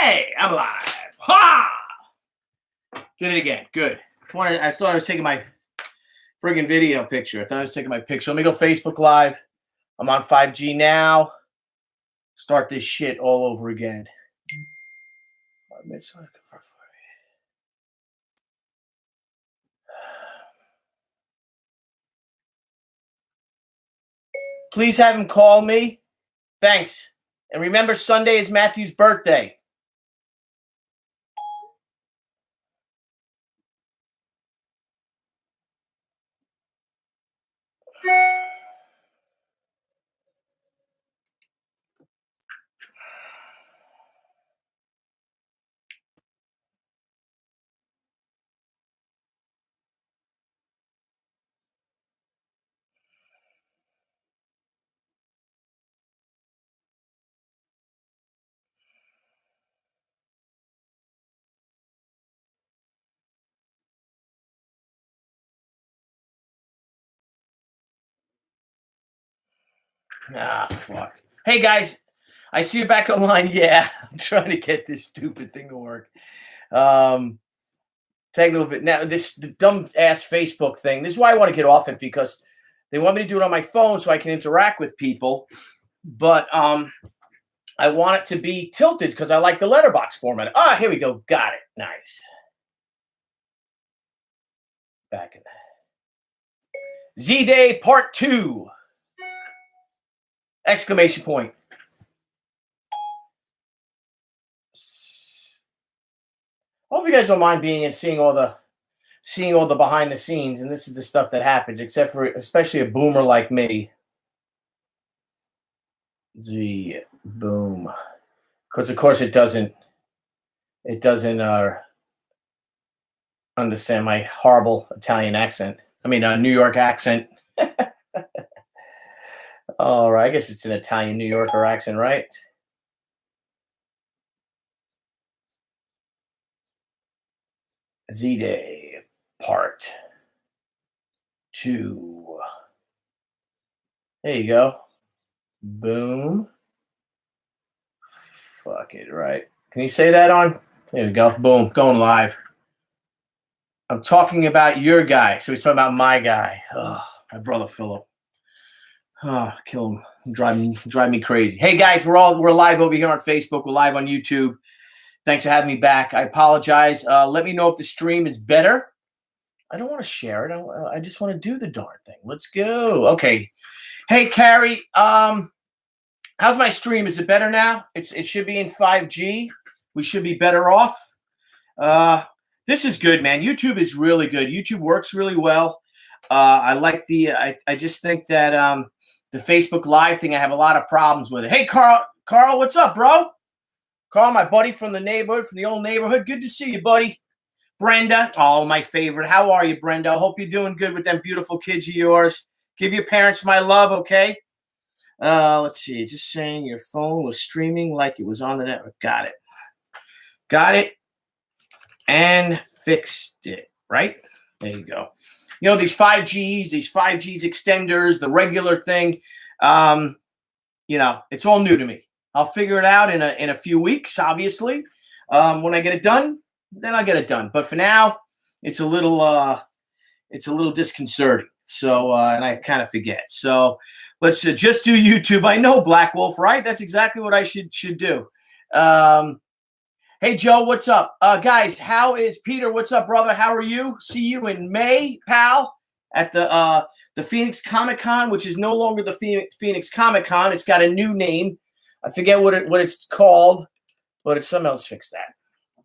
Hey, I'm alive. Ha! Did it again. Good. I thought I was taking my friggin' video picture. I thought I was taking my picture. Let me go Facebook Live. I'm on 5G now. Start this shit all over again. Please have him call me. Thanks. And remember, Sunday is Matthew's birthday. Ah, fuck. Hey, guys. I see you back online. Yeah, I'm trying to get this stupid thing to work. Technical now, this dumb ass Facebook thing. This is why I want to get off it, because they want me to do it on my phone so I can interact with people. But I want it to be tilted because I like the letterbox format. Ah, here we go. Got it. Nice. Back in Z-Day Part 2. Exclamation point. I hope you guys don't mind being and seeing all the behind the scenes, and this is the stuff that happens, except for especially a boomer like me. Boom. Because of course it doesn't understand my horrible Italian accent. I mean, New York accent. All right, I guess it's an Italian New Yorker accent, right? Z-Day Part 2. There you go. Boom. Fuck it, right? Can you say that on? There we go. Boom. Going live. I'm talking about your guy. So he's talking about my guy. Oh, my brother Philip. Oh, kill him. Drive me crazy. Hey guys, we're live over here on Facebook. We're live on YouTube. Thanks for having me back. I apologize. Let me know if the stream is better. I don't want to share it. I just want to do the darn thing. Let's go. Okay. Hey, Carrie. How's my stream? Is it better now? It should be in 5G. We should be better off. This is good, man. YouTube is really good. YouTube works really well. I like I just think that the Facebook Live thing, I have a lot of problems with it. Hey, Carl, what's up, bro? Carl, my buddy from the neighborhood, from the old neighborhood. Good to see you, buddy. Brenda, oh, my favorite. How are you, Brenda? I hope you're doing good with them beautiful kids of yours. Give your parents my love, okay? Let's see. Just saying your phone was streaming like it was on the network. Got it. And fixed it, right? There you go. You know, these 5Gs extenders, the regular thing, it's all new to me. I'll figure it out in a few weeks, obviously. When I get it done, then I'll get it done. But for now, it's a little disconcerting. So, and I kind of forget. So let's just do YouTube. I know, Black Wolf, right? That's exactly what I should do. Hey, Joe, what's up? Guys, how is Peter? What's up, brother? How are you? See you in May, pal, at the Phoenix Comic-Con, which is no longer the Phoenix Comic-Con. It's got a new name. I forget what it's called, but it's something else. Fix that,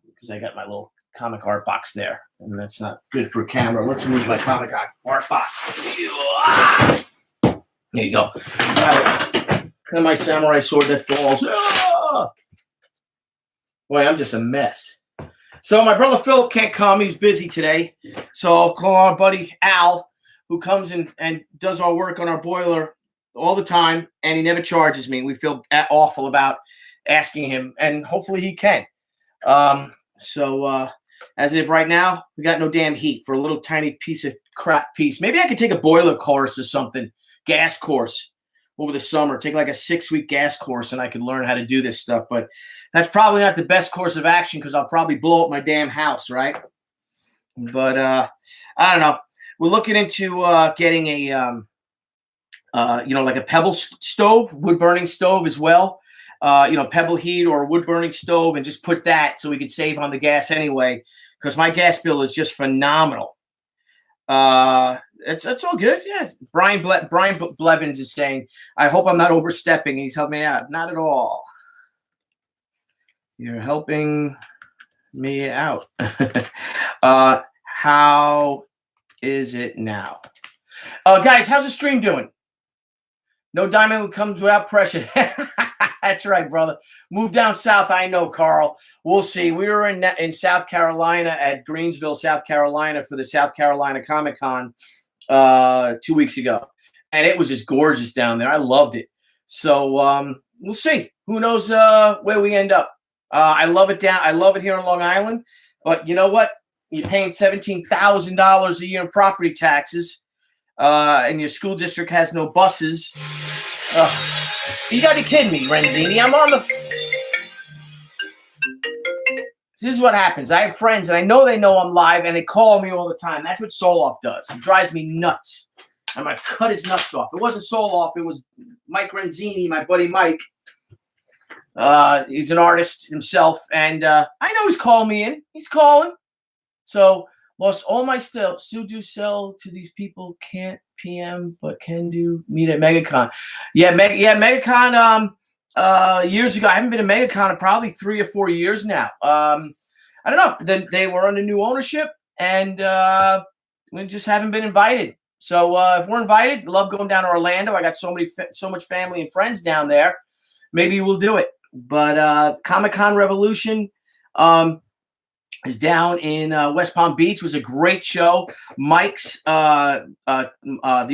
because I got my little comic art box there, and that's not good for a camera. Let's move my comic art box. There you go. And my samurai sword that falls. Boy, I'm just a mess. So my brother Philip can't come. He's busy today. So I'll call our buddy Al, who comes in and does our work on our boiler all the time, and he never charges me. We feel awful about asking him, and hopefully he can. So as of right now, we got no damn heat for a little tiny piece of crap piece. Maybe I could take a boiler course or something, gas course. over the summer, take like a 6-week gas course, and I could learn how to do this stuff. But that's probably not the best course of action because I'll probably blow up my damn house, right? But I don't know. We're looking into getting a like a pebble stove, wood burning stove as well. Pebble heat or wood burning stove, and just put that so we could save on the gas anyway, because my gas bill is just phenomenal. It's all good. Yeah. Brian Blevins is saying, I hope I'm not overstepping. He's helping me out. Not at all. You're helping me out. How is it now? Guys, how's the stream doing? No diamond comes without pressure. That's right, brother. Move down south. I know, Carl. We'll see. We were in South Carolina at Greensville, South Carolina for the South Carolina Comic-Con 2 weeks ago. And it was just gorgeous down there. I loved it. So we'll see. Who knows where we end up. I love it here on Long Island. But you know what? You're paying $17,000 a year in property taxes. And your school district has no buses. You gotta be kidding me, Renzini. I'm on the. This is what happens. I have friends, and I know they know I'm live, and they call me all the time. That's what Soloff does. It drives me nuts. I'm gonna cut his nuts off. It wasn't Soloff. It was Mike Renzini, my buddy Mike. He's an artist himself, and I know he's calling me in. He's calling. So. Lost all my stuff. Still do sell to these people. Can't PM, but can do meet at MegaCon. MegaCon. Years ago, I haven't been to MegaCon in probably 3 or 4 years now. I don't know. Then they were under new ownership, and we just haven't been invited. So if we're invited, love going down to Orlando. I got so much family and friends down there. Maybe we'll do it. But Comic-Con Revolution. Is down in West Palm Beach. It was a great show. Mike's the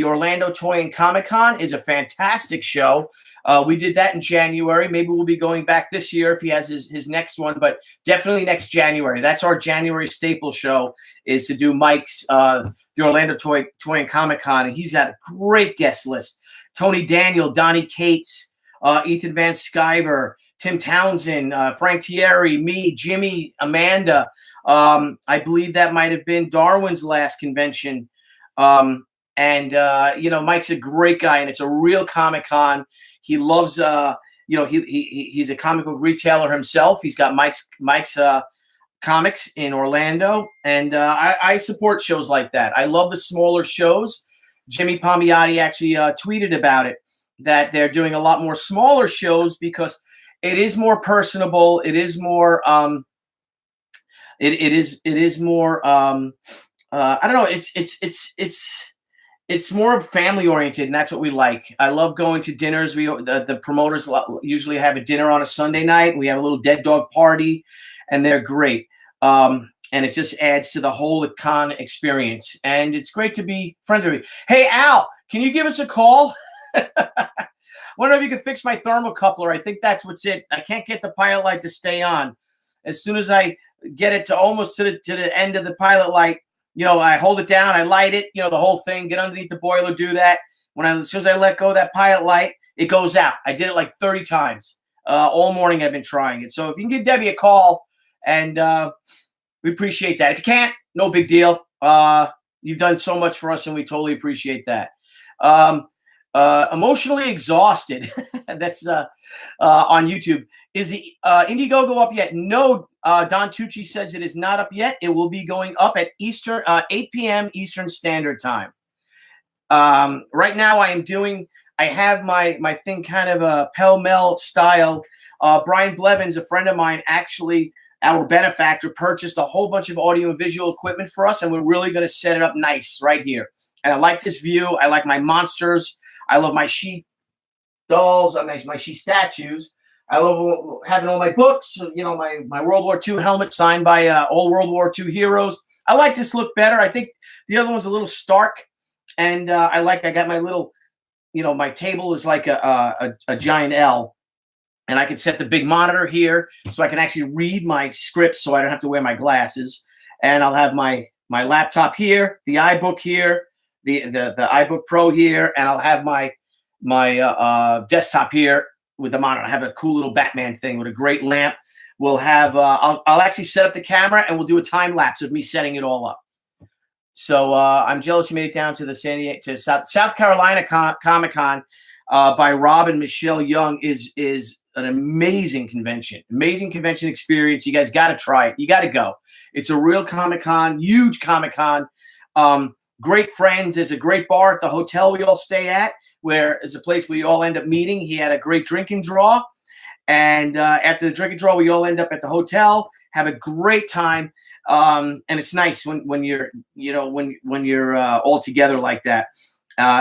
Orlando Toy and Comic Con is a fantastic show. We did that in January. Maybe we'll be going back this year if he has his next one, but definitely next January. That's our January staple show, is to do Mike's the Orlando Toy and Comic Con, and he's got a great guest list. Tony Daniel, Donnie Cates, Ethan Van Sciver, Tim Townsend, Frank Thierry, me, Jimmy, Amanda. I believe that might have been Darwin's last convention. Mike's a great guy, and it's a real Comic-Con. He loves, he's a comic book retailer himself. He's got Mike's comics in Orlando, and I support shows like that. I love the smaller shows. Jimmy Palmiotti actually tweeted about it, that they're doing a lot more smaller shows because it is more personable. It is more. It is more. I don't know. It's more family oriented, and that's what we like. I love going to dinners. The promoters usually have a dinner on a Sunday night. We have a little dead dog party, and they're great. And it just adds to the whole con experience. And it's great to be friends with you. Hey, Al, can you give us a call? Wonder if you could fix my thermocoupler. I think that's what's it. I can't get the pilot light to stay on. As soon as I get it to almost to the end of the pilot light, I hold it down, I light it, the whole thing, get underneath the boiler, do that. As soon as I let go of that pilot light, it goes out. I did it like 30 times. All morning I've been trying it. So if you can give Debbie a call, and we appreciate that. If you can't, no big deal. You've done so much for us, and we totally appreciate that. Emotionally exhausted. That's on YouTube. Is the Indiegogo up yet? No. Don Tucci says it is not up yet. It will be going up at 8 p.m. Eastern Standard Time. Right now, I have my thing kind of a pell-mell style. Brian Blevins, a friend of mine, actually, our benefactor, purchased a whole bunch of audio and visual equipment for us, and we're really going to set it up nice right here. And I like this view. I like my monsters. I love my sheep dolls. My sheep statues. I love having all my books. My World War II helmet signed by all World War II heroes. I like this look better. I think the other one's a little stark, and I got my little, my table is like a giant L, and I can set the big monitor here so I can actually read my scripts, so I don't have to wear my glasses. And I'll have my laptop here, the iBook here, the iBook Pro here, and I'll have my desktop here with the monitor. I have a cool little Batman thing with a great lamp. We'll have I'll actually set up the camera and we'll do a time lapse of me setting it all up. So I'm jealous you made it down to the South Carolina Comic Con by Rob and Michelle Young is an amazing convention experience. You guys got to try it. You got to go. It's a real Comic Con, huge Comic Con. Great friends. There's a great bar at the hotel we all stay at, where is a place we all end up meeting. He had a great drinking draw. And after the drinking draw, we all end up at the hotel, have a great time. And it's nice when you're, when you're all together like that.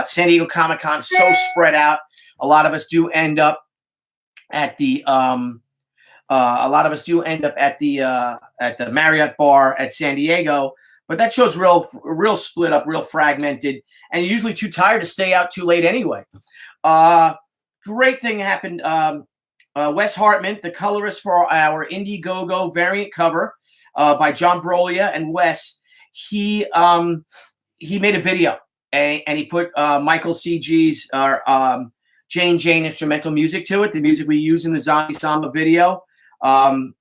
San Diego Comic Con is so spread out. A lot of us do end up at the Marriott bar at San Diego, but that show's real split up, real fragmented, and you're usually too tired to stay out too late anyway. Great thing happened. Wes Hartman, the colorist for our Indiegogo variant cover by John Brolia and Wes, he made a video and he put Michael CG's Jane instrumental music to it, the music we use in the Zombie Samba video. And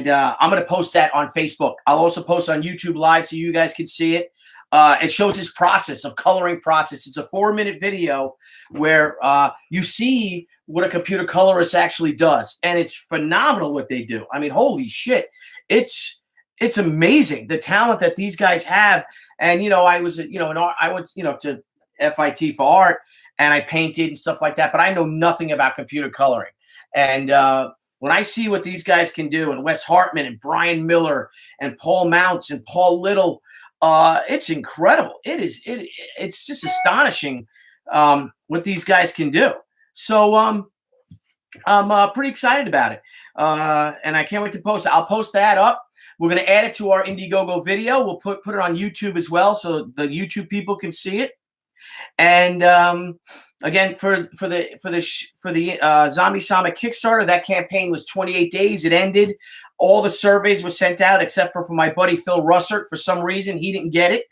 I'm going to post that on Facebook. I'll also post on YouTube Live so you guys can see it. It shows his process of coloring process. It's a 4-minute video where you see what a computer colorist actually does. And it's phenomenal what they do. I mean, holy shit. It's amazing, the talent that these guys have. And, I was, I went, to FIT for art and I painted and stuff like that, but I know nothing about computer coloring. And when I see what these guys can do, and Wes Hartman and Brian Miller and Paul Mounts and Paul Little, it's incredible. It's just astonishing what these guys can do. So I'm pretty excited about it. And I can't wait to post it. I'll post that up. We're going to add it to our Indiegogo video. We'll put it on YouTube as well, so the YouTube people can see it. And again, for the Zombie Samba Kickstarter, that campaign was 28 days. It ended. All the surveys were sent out except for my buddy Phil Russert. For some reason, he didn't get it.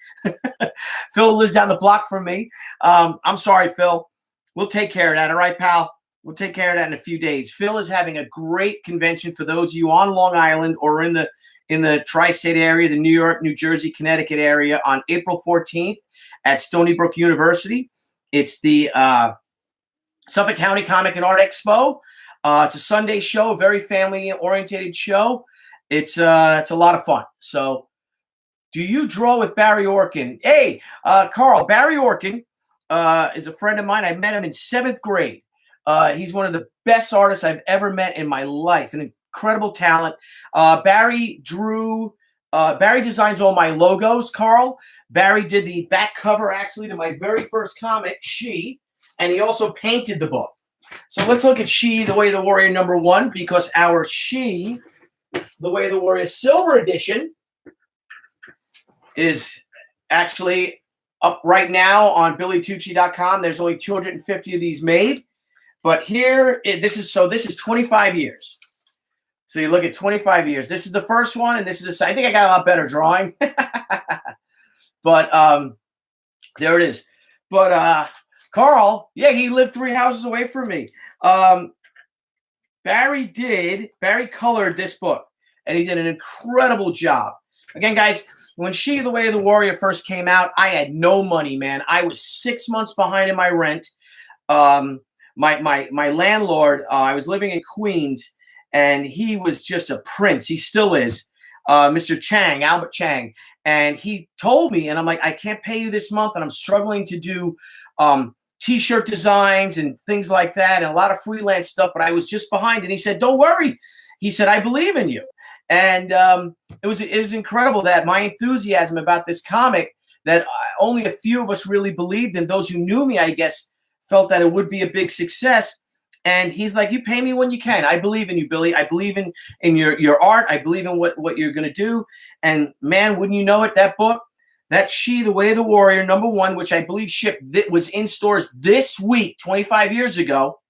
Phil lives down the block from me. I'm sorry, Phil. We'll take care of that. All right, pal. We'll take care of that in a few days. Phil is having a great convention for those of you on Long Island or in the tri-state area, the New York, New Jersey, Connecticut area on April 14th at Stony Brook University. It's the Suffolk County Comic and Art Expo. It's a Sunday show, a very family-oriented show. It's a lot of fun. So do you draw with Barry Orkin? Hey, Carl, Barry Orkin is a friend of mine. I met him in 7th grade. He's one of the best artists I've ever met in my life. An incredible talent. Barry designs all my logos, Carl. Barry did the back cover, actually, to my very first comic, She, and he also painted the book. So let's look at She, The Way of the Warrior #1, because our She, The Way of the Warrior Silver Edition is actually up right now on BillyTucci.com. There's only 250 of these made. But here, this is 25 years. So you look at 25 years. This is the first one, and this is I think I got a lot better drawing. But there it is. But Carl, yeah, he lived 3 houses away from me. Barry colored this book, and he did an incredible job. Again, guys, when She, The Way of the Warrior first came out, I had no money, man. I was 6 months behind in my rent. My landlord, I was living in Queens, and he was just a prince. He still is, Mr. Chang, Albert Chang. And he told me, and I'm like, I can't pay you this month, and I'm struggling to do T-shirt designs and things like that, and a lot of freelance stuff, but I was just behind. And he said, don't worry. He said, I believe in you. And it was incredible that my enthusiasm about this comic that only a few of us really believed in. Those who knew me, I guess, felt that it would be a big success. And he's like, you pay me when you can. I believe in you, Billy. I believe in your art. I believe in what you're going to do. And man, wouldn't you know it, that book, that She, The Way of the Warrior #1, which I believe shipped, that was in stores this week, 25 years ago.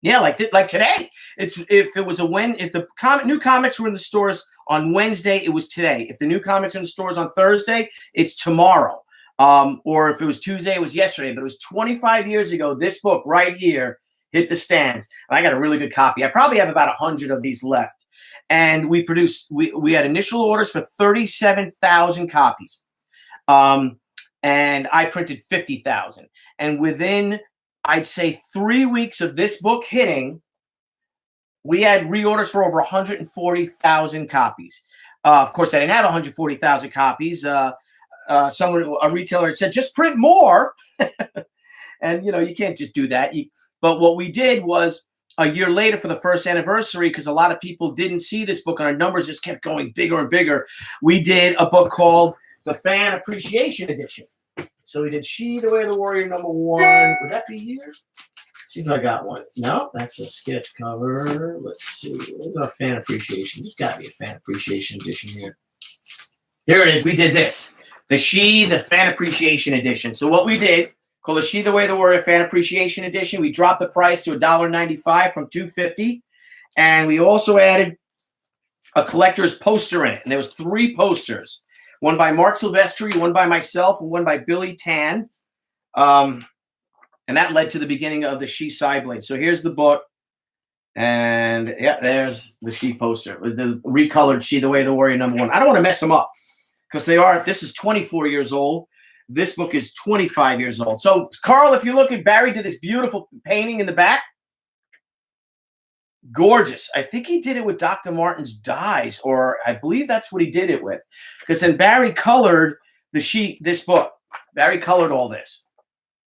Yeah, like today. If the new comics were in the stores on Wednesday, it was today. If the new comics are in the stores on Thursday, it's tomorrow. Or if it was Tuesday, it was yesterday, but it was 25 years ago. This book right here hit the stands. And I got a really good copy. I probably have about 100 of these left. And we had initial orders for 37,000 copies. And I printed 50,000. And within, I'd say, 3 weeks of this book hitting, we had reorders for over 140,000 copies. Of course, I didn't have 140,000 copies. A retailer had said, just print more. And, you can't just do that. But what we did was, a year later for the first anniversary, because a lot of people didn't see this book and our numbers just kept going bigger and bigger, we did a book called the Fan Appreciation Edition. So we did She, the Way of the Warrior, #1. Would that be here? See if I got one. No, that's a sketch cover. Let's see. Where's our Fan Appreciation? There's got to be a Fan Appreciation Edition here. Here it is. We did this. The She, the Fan Appreciation Edition. So what we did, called the She, the Way of the Warrior Fan Appreciation Edition, we dropped the price to $1.95 from $2.50. And we also added a collector's poster in it. And there was 3 posters. One by Mark Silvestri, one by myself, and one by Billy Tan. And that led to the beginning of the She Sideblade. So here's the book. And yeah, there's the She poster. The recolored She, the Way of the Warrior #1. I don't want to mess them up because this is 24 years old. This book is 25 years old. So, Carl, if you look at Barry did this beautiful painting in the back. Gorgeous. I think he did it with Dr. Martin's dyes, or I believe that's what he did it with. Because then Barry colored this book. Barry colored all this.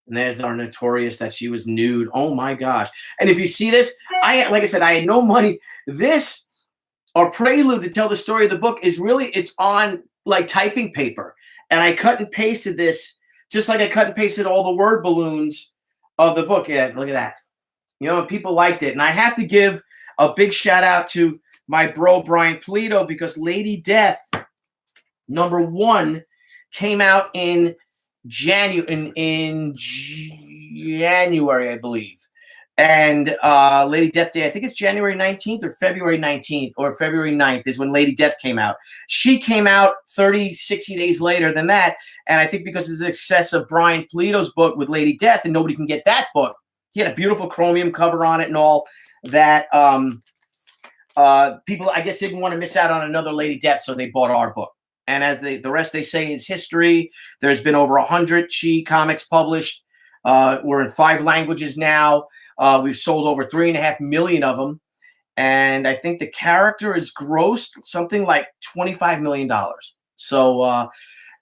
And there's our Notorious that she was nude. Oh my gosh. And if you see this, like I said, I had no money. This, our prelude to tell the story of the book, it's on like typing paper. And I cut and pasted this, just like I cut and pasted all the word balloons of the book. Yeah, look at that. People liked it. And I have to give a big shout out to my bro, Brian Polito, because Lady Death #1 came out in January, I believe. And Lady Death Day, I think it's January 19th or February 19th or February 9th is when Lady Death came out. She came out 60 days later than that. And I think because of the success of Brian Polito's book with Lady Death, and nobody can get that book, he had a beautiful chromium cover on it and all that. People, I guess, didn't want to miss out on another Lady Death, so they bought our book. And as the rest they say is history. There's been over 100 She comics published. We're in 5 languages now. We've sold over 3.5 million of them. And I think the character has grossed something like $25 million. So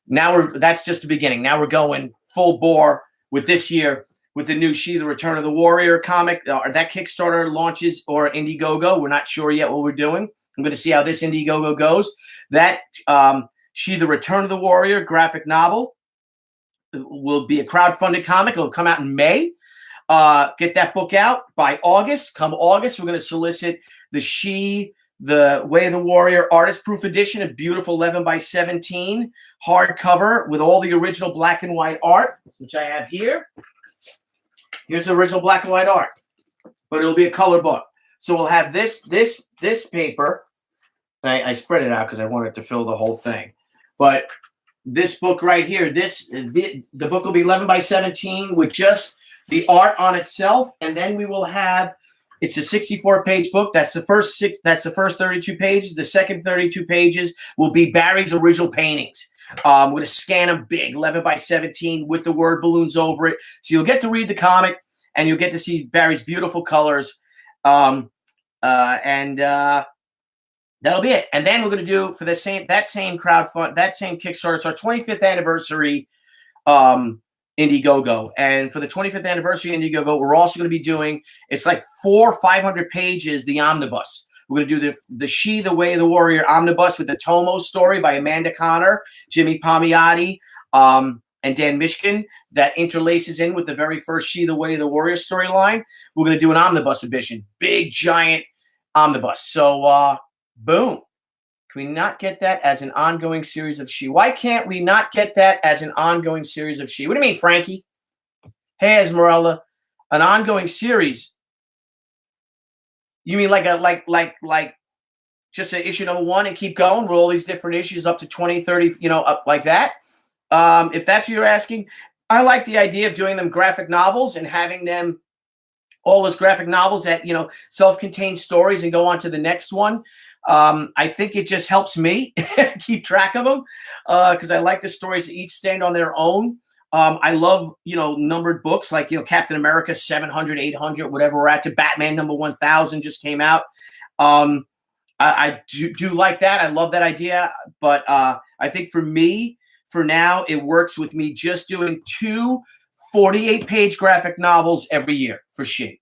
that's just the beginning. Now we're going full bore with this year with the new She, the Return of the Warrior comic. That Kickstarter launches, or Indiegogo. We're not sure yet what we're doing. I'm going to see how this Indiegogo goes. That She, the Return of the Warrior graphic novel will be a crowdfunded comic. It'll come out in May. Get that book out by August. Come August, we're going to solicit the She, the Way of the Warrior artist proof edition, a beautiful 11x17 hardcover with all the original black and white art, which I have here. Here's the original black and white art, but it'll be a color book. So we'll have this paper. I spread it out because I wanted to fill the whole thing. But this book right here, the book will be 11x17 with just the art on itself, and then we will have. It's a 64-page book. That's the first 32 pages. The second 32 pages will be Barry's original paintings. We're going to scan them big, 11x17 with the word balloons over it. So you'll get to read the comic and you'll get to see Barry's beautiful colors. And that'll be it. And then we're going to do for that same crowdfund, that same Kickstarter. It's our 25th anniversary Indiegogo. And for the 25th anniversary Indiegogo, we're also going to be doing, it's like 400 or 500 pages, the omnibus. We're going to do the She, the Way of the Warrior omnibus with the Tomo story by Amanda Connor, Jimmy Palmiotti, and Dan Mishkin that interlaces in with the very first She, the Way of the Warrior storyline. We're going to do an omnibus edition, big, giant omnibus. So, boom. Can we not get that as an ongoing series of She? Why can't we not get that as an ongoing series of She? What do you mean, Frankie? Hey, Esmeralda, an ongoing series. You mean like just an issue #1 and keep going with all these different issues up to 20, 30, up like that? if that's what you're asking, I like the idea of doing them graphic novels and having them all as graphic novels that, self-contained stories and go on to the next one. I think it just helps me keep track of them because I like the stories that each stand on their own. I love, numbered books like, Captain America 700, 800, whatever we're at, to Batman number 1000 just came out. I do like that. I love that idea. But I think for me, for now, it works with me just doing 2 48-page graphic novels every year for She.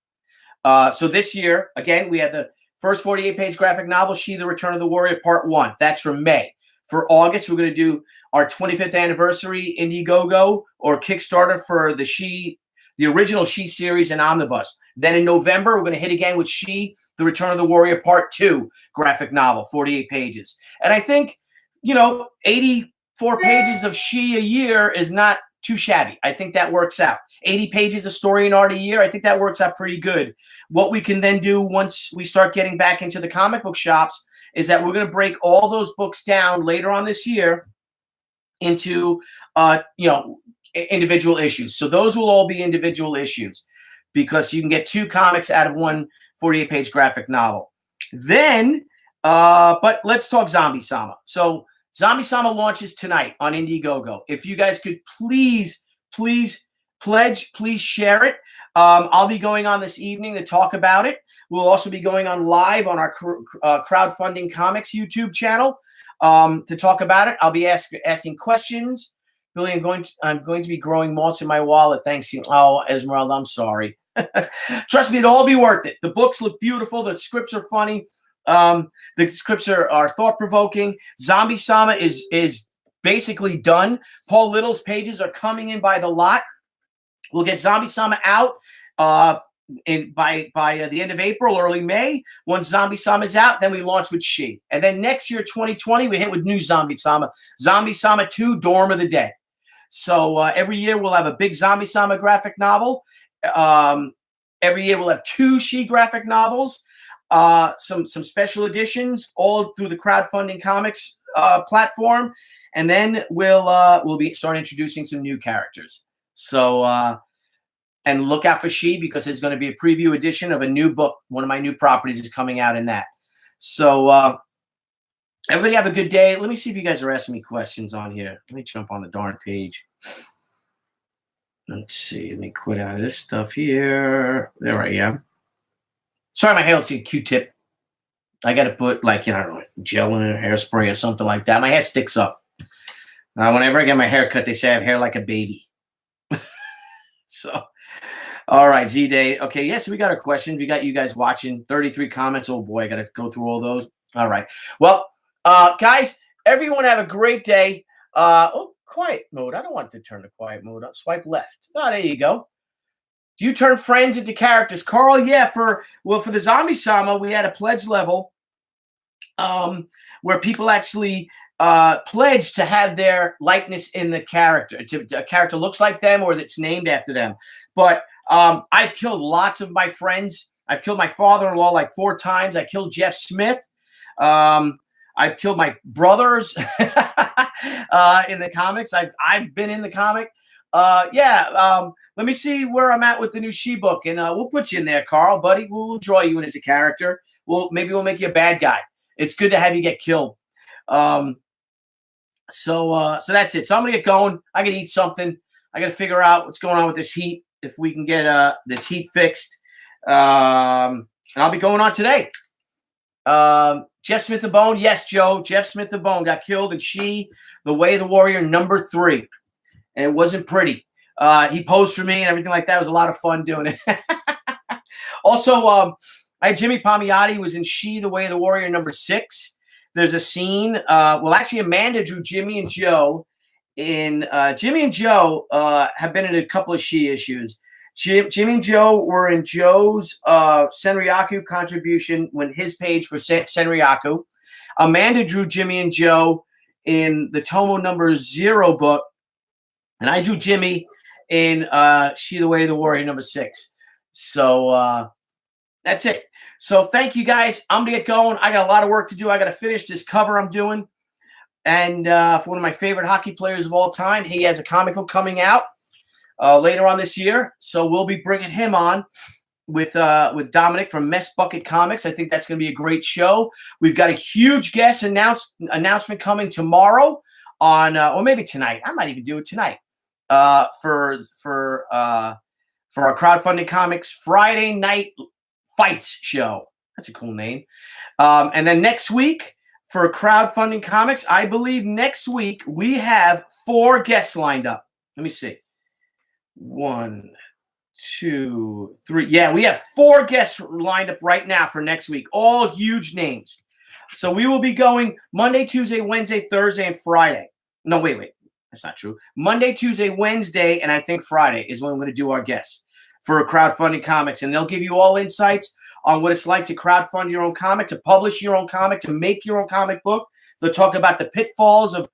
So this year, again, we had the first 48-page graphic novel, She, the Return of the Warrior, Part 1. That's for May. For August, we're going to do our 25th anniversary Indiegogo or Kickstarter for the original She series and Omnibus. Then in November, we're going to hit again with She, the Return of the Warrior, Part 2 graphic novel, 48 pages. And I think, 84 pages of She a year is not too shabby. I think that works out. 80 pages of story and art a year, I think that works out pretty good. What we can then do once we start getting back into the comic book shops is that we're going to break all those books down later on this year into, individual issues. So those will all be individual issues because you can get 2 comics out of one 48-page graphic novel. Then, but let's talk Zombie Sama. So Zombie Sama launches tonight on Indiegogo. If you guys could please pledge, please share it. I'll be going on this evening to talk about it. We'll also be going on live on our Crowdfunding Comics YouTube channel to talk about it. I'll be asking questions. Billy, I'm going to be growing malts in my wallet. Thanks you. Oh, Esmeralda, I'm sorry. Trust me, it'll all be worth it. The books look beautiful. The scripts are funny. The scripts are thought-provoking. Zombie Sama is basically done. Paul Little's pages are coming in by the lot. We'll get Zombie Sama out by the end of April, early May. Once Zombie Sama is out, then we launch with She. And then next year, 2020, we hit with new Zombie Sama. Zombie Sama 2, Dorm of the Dead. So every year we'll have a big Zombie Sama graphic novel. Every year we'll have 2 She graphic novels. Some special editions, all through the Crowdfunding Comics platform. And then we'll be start introducing some new characters. So, and look out for She because there's going to be a preview edition of a new book. One of my new properties is coming out in that. So, everybody have a good day. Let me see if you guys are asking me questions on here. Let me jump on the darn page. Let's see. Let me quit out of this stuff here. There I am. Sorry, my hair looks like a Q-tip. I got to put gel in it, hairspray or something like that. My hair sticks up. Whenever I get my hair cut, they say I have hair like a baby. So, all right, Z-Day. Okay, yes, we got our questions. We got you guys watching. 33 comments. Oh, boy, I got to go through all those. All right. Well, guys, everyone have a great day. Quiet mode. I don't want to turn to quiet mode. I'll swipe left. Oh, there you go. Do you turn friends into characters? Carl, yeah. For the Zombie Sama, we had a pledge level where people actually pledge to have their likeness in the character. A character looks like them or that's named after them. But I've killed lots of my friends. I've killed my father-in-law like 4 times. I killed Jeff Smith. I've killed my brothers in the comics. I've been in the comic. Let me see where I'm at with the new She book, and we'll put you in there, Carl, buddy. We'll draw you in as a character. Maybe we'll make you a bad guy. It's good to have you get killed. So that's it. So I'm gonna get going. I gotta eat something. I gotta figure out what's going on with this heat. If we can get this heat fixed, and I'll be going on today. Jeff Smith the Bone, yes, Joe. Jeff Smith the Bone got killed in She, The Way of the Warrior number 3. And it wasn't pretty. He posed for me and everything like that. It was a lot of fun doing it. Also, I had Jimmy Palmiotti was in She, The Way of the Warrior number 6. There's a scene. Actually, Amanda drew Jimmy and Joe. Jimmy and Joe have been in a couple of She issues. Jimmy and Joe were in Joe's Senryaku contribution when his page for Senryaku. Amanda drew Jimmy and Joe in the Tomo number 0 book. And I drew Jimmy in She, The Way of the Warrior number 6. So that's it. So thank you guys. I'm going to get going. I got a lot of work to do. I got to finish this cover I'm doing. and for one of my favorite hockey players of all time. He has a comic book coming out later on this year, so we'll be bringing him on with Dominic from Mess Bucket Comics. I think that's going to be a great show. We've got a huge guest announcement coming tomorrow on, or maybe tonight. I might even do it tonight for our Crowdfunding Comics Friday Night Fights show. That's a cool name. And then next week for Crowdfunding Comics, I believe next week we have 4 guests lined up. Let me see. 1, 2, 3. Yeah, we have 4 guests lined up right now for next week. All huge names. So we will be going Monday, Tuesday, Wednesday, Thursday, and Friday. No, wait. That's not true. Monday, Tuesday, Wednesday, and I think Friday is when we're going to do our guests for Crowdfunding Comics. And they'll give you all insights on what it's like to crowdfund your own comic, to publish your own comic, to make your own comic book. They'll talk about the pitfalls of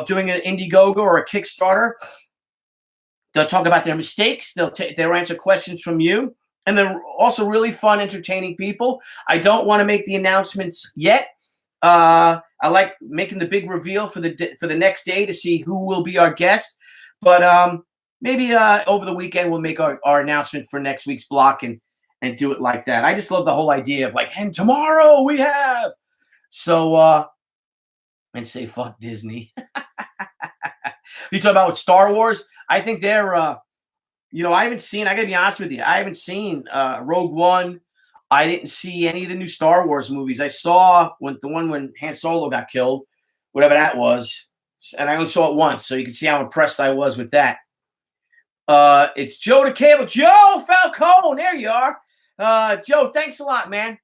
doing an Indiegogo or a Kickstarter. They'll talk about their mistakes. They'll answer questions from you. And they're also really fun, entertaining people. I don't want to make the announcements yet. I like making the big reveal for the next day to see who will be our guest. But maybe over the weekend we'll make our announcement for next week's block and do it like that. I just love the whole idea of like, and tomorrow we have. So, and say fuck Disney. You talk about Star Wars. I think they're, I haven't seen, I got to be honest with you, I haven't seen Rogue One. I didn't see any of the new Star Wars movies. I saw the one when Han Solo got killed, whatever that was. And I only saw it once, so you can see how impressed I was with that. It's Joe the Cable. Joe Falcone, there you are. Joe, thanks a lot, man.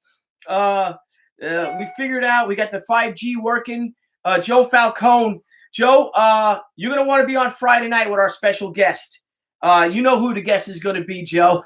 We figured out, we got the 5G working. Joe Falcone. Joe, you're going to want to be on Friday night with our special guest. You know who the guest is going to be, Joe.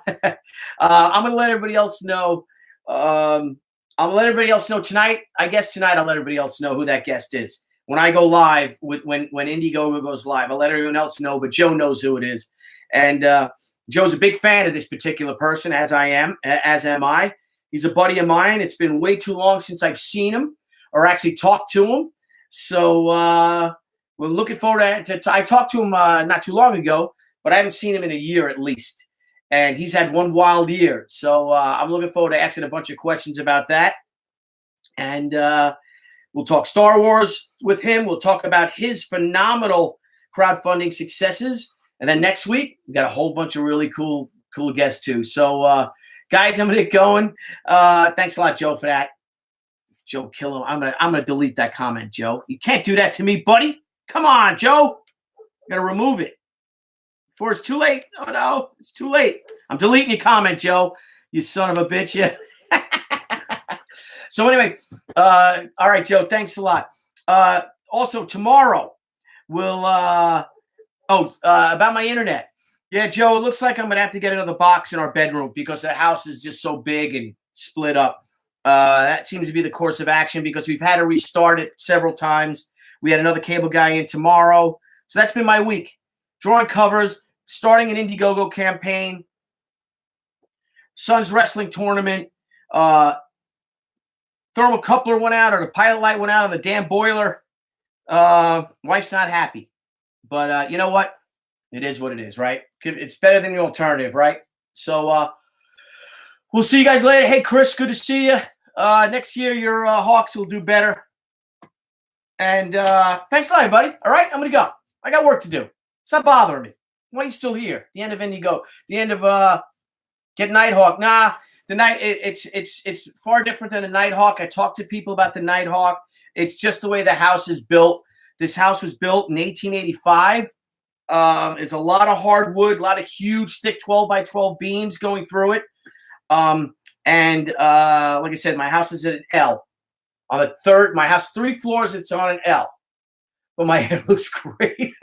I'm going to let everybody else know. I'll let everybody else know tonight. I guess tonight I'll let everybody else know who that guest is. When I go live, when Indiegogo goes live, I'll let everyone else know, but Joe knows who it is. And Joe's a big fan of this particular person, as am I. He's a buddy of mine. It's been way too long since I've seen him or actually talked to him. So we're looking forward to I talked to him not too long ago, but I haven't seen him in a year at least. And he's had one wild year. So I'm looking forward to asking a bunch of questions about that. And we'll talk Star Wars with him. We'll talk about his phenomenal crowdfunding successes. And then next week, we got a whole bunch of really cool guests too. So guys, I'm going to get going. Thanks a lot, Joe, for that. Joe, kill him. I'm gonna delete that comment, Joe. You can't do that to me, buddy. Come on, Joe. I'm gonna remove it before it's too late. Oh no, it's too late. I'm deleting your comment, Joe. You son of a bitch. Yeah. So anyway, all right, Joe. Thanks a lot. Also tomorrow, we'll about my internet. Yeah, Joe. It looks like I'm gonna have to get another box in our bedroom because the house is just so big and split up. That seems to be the course of action because we've had to restart it several times. We had another cable guy in tomorrow. So that's been my week. Drawing covers, starting an Indiegogo campaign, Suns wrestling tournament, thermocoupler went out, or the pilot light went out on the damn boiler. Wife's not happy. But you know what? It is what it is, right? It's better than the alternative, right? So we'll see you guys later. Hey, Chris, good to see you. Next year, your Hawks will do better. And thanks a lot, buddy. All right, I'm going to go. I got work to do. It's not bothering me. Why are you still here? The end of Indiegogo. The end of Get Nighthawk. Nah, the night it's far different than a Nighthawk. I talked to people about the Nighthawk. It's just the way the house is built. This house was built in 1885. It's a lot of hardwood, a lot of huge, thick 12 by 12 beams going through it. And like I said, my house is at an L. On the third, my house, 3 floors, it's on an L. But my hair looks great.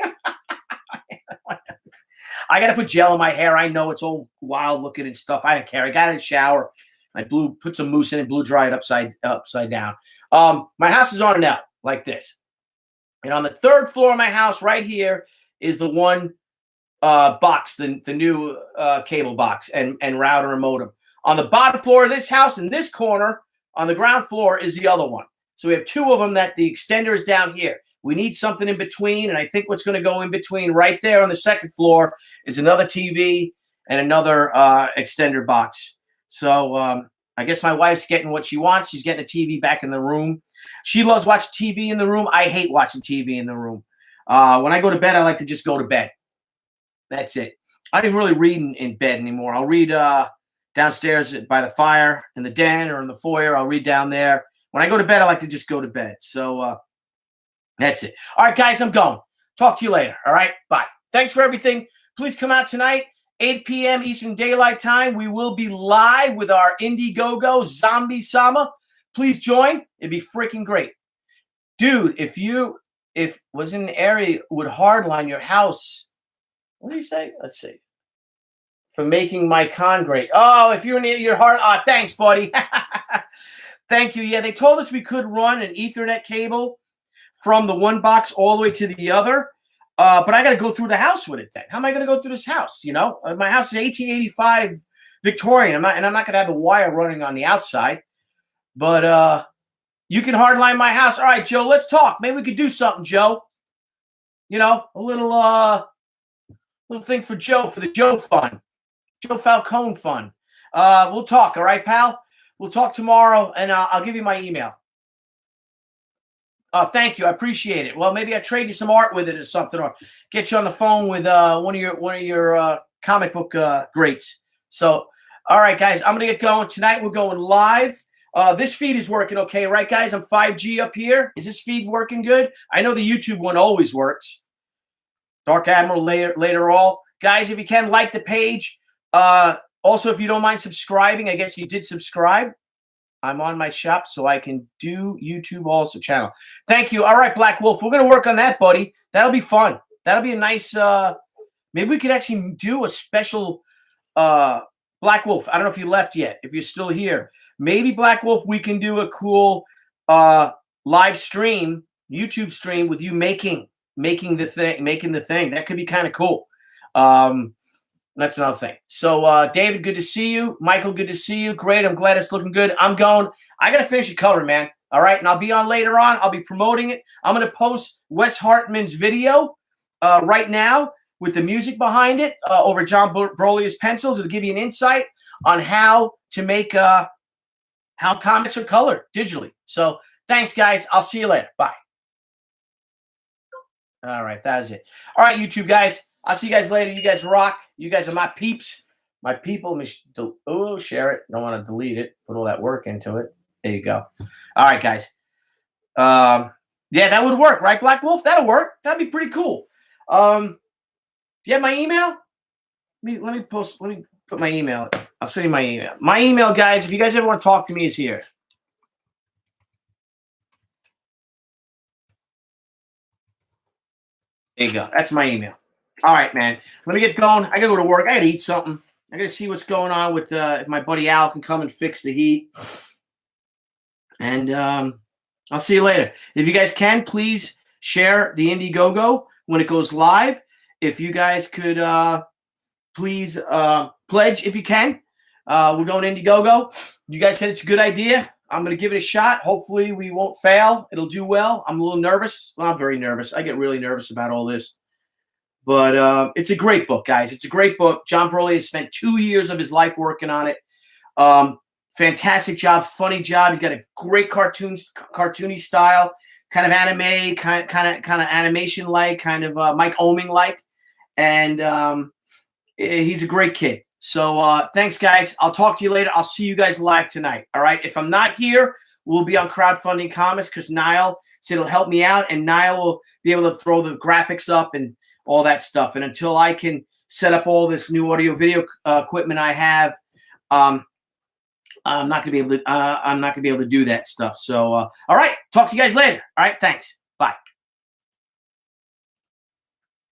I got to put gel in my hair. I know it's all wild looking and stuff. I don't care. I got in a shower. I put some mousse in it, blew dry it upside down. My house is on an L like this. And on the 3rd floor of my house right here is the one box, the new cable box and router and modem. On the bottom floor of this house, in this corner, on the ground floor, is the other one. So we have 2 of them that the extender is down here. We need something in between, and I think what's going to go in between right there on the second floor is another TV and another extender box. So I guess my wife's getting what she wants. She's getting a TV back in the room. She loves watching TV in the room. I hate watching TV in the room. When I go to bed, I like to just go to bed. That's it. I don't even really read in bed anymore. I'll read downstairs by the fire in the den or in the foyer. I'll read down there. When I go to bed, I like to just go to bed. So that's it. All right, guys, I'm going. Talk to you later. All right, bye. Thanks for everything. Please come out tonight, 8 p.m. Eastern Daylight Time. We will be live with our Indiegogo Zombie Sama. Please join. It'd be freaking great. Dude, if was in an area would hardline your house, what do you say? Let's see. For making my con great. Oh, if you're near your heart. Thanks, buddy. Thank you. Yeah, they told us we could run an Ethernet cable from the one box all the way to the other. But I got to go through the house with it then. How am I going to go through this house? You know, my house is 1885 Victorian. I'm not going to have the wire running on the outside. But you can hardline my house. All right, Joe, let's talk. Maybe we could do something, Joe. You know, a little thing for Joe, for the Joe Fund. Joe Falcone Fund. We'll talk, all right, pal? We'll talk tomorrow, and I'll give you my email. Thank you. I appreciate it. Well, maybe I trade you some art with it or something, or get you on the phone with one of your comic book greats. So, all right, guys, I'm going to get going. Tonight we're going live. This feed is working okay, right, guys? I'm 5G up here. Is this feed working good? I know the YouTube one always works. Dark Admiral later all. Guys, if you can, like the page. Also, if you don't mind subscribing, I guess you did subscribe. I'm on my shop, so I can do YouTube also channel. Thank you. All right, Black Wolf. We're going to work on that, buddy. That'll be fun. That'll be a nice maybe we could actually do a special Black Wolf. I don't know if you left yet, if you're still here. Maybe, Black Wolf, we can do a cool live stream, YouTube stream with you making the thing. That could be kind of cool. That's another thing. So, David, good to see you. Michael, good to see you. Great. I'm glad it's looking good. I'm going. I got to finish the color, man. All right. And I'll be on later on. I'll be promoting it. I'm going to post Wes Hartman's video right now with the music behind it over John Brolia's pencils. It'll give you an insight on how to make how comics are colored digitally. So thanks, guys. I'll see you later. Bye. All right. That is it. All right, YouTube guys. I'll see you guys later. You guys rock. You guys are my peeps. My people. Share it. Don't want to delete it. Put all that work into it. There you go. All right, guys. Yeah, that would work, right, Black Wolf? That'll work. That'd be pretty cool. Do you have my email? Let me put my email. I'll send you my email. My email, guys, if you guys ever want to talk to me, is here. There you go. That's my email. All right, man. Let me get going. I got to go to work. I got to eat something. I got to see what's going on with if my buddy Al can come and fix the heat. And I'll see you later. If you guys can, please share the Indiegogo when it goes live. If you guys could please pledge if you can. We're going Indiegogo. You guys said it's a good idea. I'm going to give it a shot. Hopefully we won't fail. It'll do well. I'm a little nervous. Well, I'm very nervous. I get really nervous about all this. But it's a great book, guys. It's a great book. John Broly has spent 2 years of his life working on it. Fantastic job, funny job. He's got a great cartoony style, kind of anime, kind of animation-like, kind of Mike Oeming-like. And he's a great kid. So thanks, guys. I'll talk to you later. I'll see you guys live tonight. All right. If I'm not here, we'll be on Crowdfunding Comics because Niall said it'll help me out, and Niall will be able to throw the graphics up and all that stuff. And until I can set up all this new audio video equipment I have, I'm not gonna be able to. I'm not gonna be able to do that stuff. So, all right. Talk to you guys later. All right. Thanks.